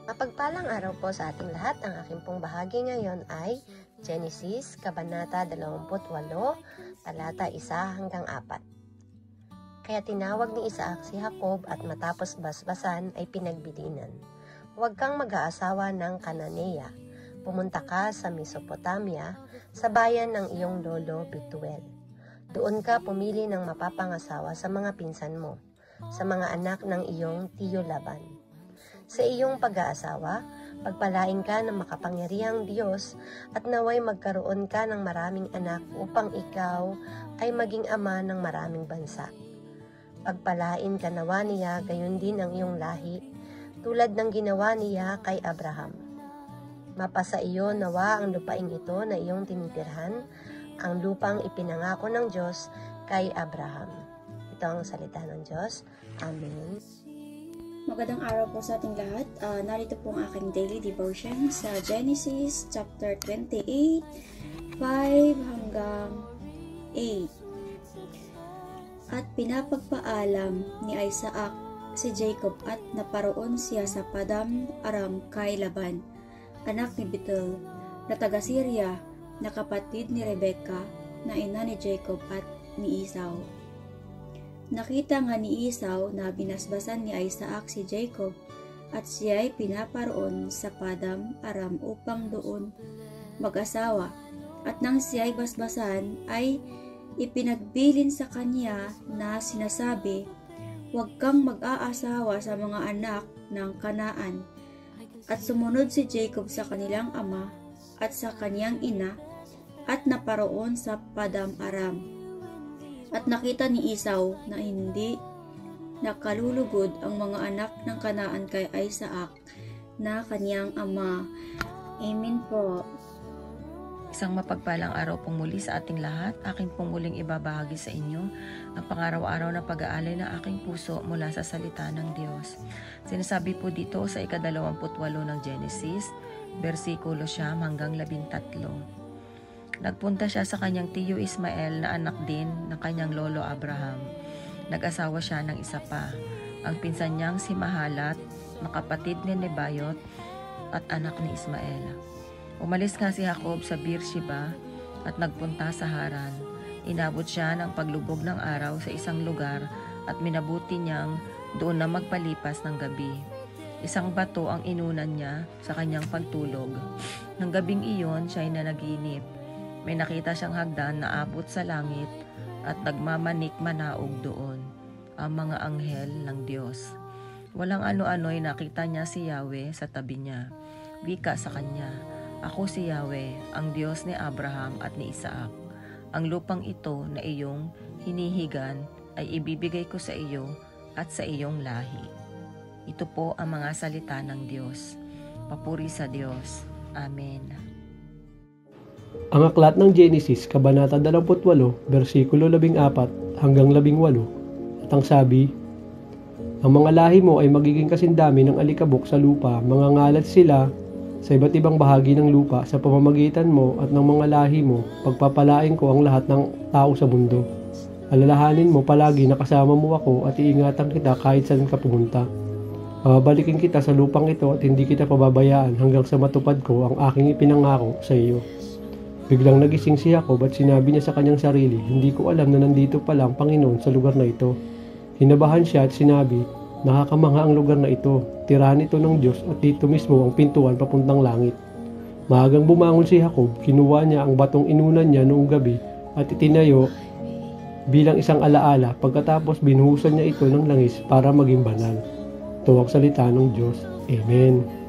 Mapagpalang araw po sa ating lahat. Ang aking pong bahagi ngayon ay Genesis, Kabanata 28, talata 1 hanggang 4. Kaya tinawag ni Isaac si Jacob at matapos basbasan ay pinagbilinan. Huwag kang mag-aasawa ng Kananea. Pumunta ka sa Mesopotamia, sa bayan ng iyong lolo Betuel. Doon ka pumili ng mapapangasawa sa mga pinsan mo, sa mga anak ng iyong tiyo Laban. Sa iyong pag-aasawa, pagpalain ka ng makapangyarihang Diyos at naway magkaroon ka ng maraming anak upang ikaw ay maging ama ng maraming bansa. Pagpalain ka nawa niya, gayon din ang iyong lahi, tulad ng ginawa niya kay Abraham. Mapasa iyo nawa ang lupaing ito na iyong tinitirhan, ang lupang ipinangako ng Diyos kay Abraham. Ito ang salita ng Diyos. Amen. Magandang araw po sa ating lahat. Narito po ang aking daily devotion sa Genesis chapter 28, 5 hanggang 8. At pinapagpaalam ni Isaac si Jacob at naparoon siya sa Padam Aram kay Laban, anak ni Betuel, na taga Syria, na kapatid ni Rebecca, na ina ni Jacob at ni Esau. Nakita nga ni Esau na binasbasan ni Isaac si Jacob at siya ay pinaparoon sa Padam Aram upang doon mag-asawa. At nang siya ay basbasan ay ipinagbilin sa kanya na sinasabi, "Huwag kang mag-aasawa sa mga anak ng Kanaan." At sumunod si Jacob sa kanilang ama at sa kaniyang ina at naparoon sa Padam Aram. At nakita ni Esau na hindi nakalulugod ang mga anak ng Kanaan kay Isaac na kaniyang ama. Amen po. Isang mapagpalang araw pong muli sa ating lahat. Aking pong muling ibabahagi sa inyo ang pang-araw-araw na pag-aalay ng aking puso mula sa salita ng Diyos. Sinasabi po dito sa ika-28 ng Genesis, versikulo 9 hanggang 13. Nagpunta siya sa kanyang tiyo Ismael na anak din ng kanyang lolo Abraham. Nag-asawa siya ng isa pa, ang pinsan niyang si Mahalat, na kapatid ni Nebayot at anak ni Ismael. Umalis nga si Jacob sa Beersheba at nagpunta sa Haran. Inabot siya ng paglubog ng araw sa isang lugar at minabuti niyang doon na magpalipas ng gabi. Isang bato ang inunan niya sa kanyang pagtulog. Nang gabing iyon, siya ay nanaginip. May nakita siyang hagdan na abot sa langit at nagmamanik manaog doon, ang mga anghel ng Diyos. Walang ano-ano'y nakita niya si Yahweh sa tabi niya. Wika sa kanya, "Ako si Yahweh, ang Diyos ni Abraham at ni Isaac. Ang lupang ito na iyong hinihigan ay ibibigay ko sa iyo at sa iyong lahi." Ito po ang mga salita ng Diyos. Papuri sa Diyos. Amen. Ang aklat ng Genesis, Kabanata 28, versikulo 14 hanggang 18. At ang sabi, "Ang mga lahi mo ay magiging kasindami ng alikabok sa lupa, mangangalat sila sa iba't ibang bahagi ng lupa sa pamamagitan mo at ng mga lahi mo. Pagpapalain ko ang lahat ng tao sa mundo. Alalahanin mo palagi na kasama mo ako at iingatan kita kahit saan ka pumunta. Babalikin kita sa lupang ito at hindi kita pababayaan hanggang sa matupad ko ang aking ipinangako sa iyo." Biglang nagising si Jacob at sinabi niya sa kanyang sarili, "Hindi ko alam na nandito pala ang Panginoon sa lugar na ito." Hinabahan siya at sinabi, "Nakakamangha ang lugar na ito. Tirahan ito ng Diyos at dito mismo ang pintuan papuntang langit." Maagang bumangon si Jacob, kinuha niya ang batong inunan niya noong gabi at itinayo bilang isang alaala. Pagkatapos binuhusan niya ito ng langis para maging banal. Ito ang salita ng Diyos. Amen.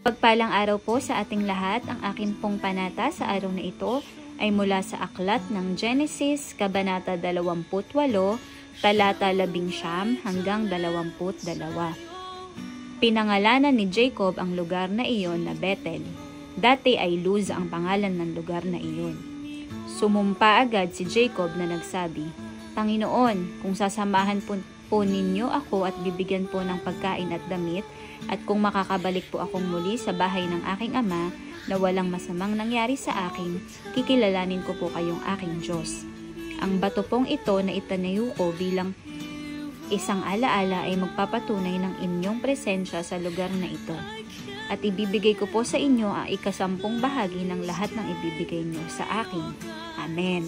Pagpalang araw po sa ating lahat. Ang aking pong panata sa araw na ito ay mula sa aklat ng Genesis, Kabanata 28, talata 11 hanggang 22. Pinangalanan ni Jacob ang lugar na iyon na Bethel. Dati ay Luz ang pangalan ng lugar na iyon. Sumumpa agad si Jacob na nagsabi, "Panginoon, kung sasamahan po ninyo ako at bibigyan po ng pagkain at damit, at kung makakabalik po akong muli sa bahay ng aking ama na walang masamang nangyari sa akin, kikilalanin ko po kayong aking Diyos. Ang bato pong ito na itanayo ko bilang Isang alaala ay magpapatunay ng inyong presensya sa lugar na ito. At ibibigay ko po sa inyo ang ika-10 bahagi ng lahat ng ibibigay nyo sa akin. Amen.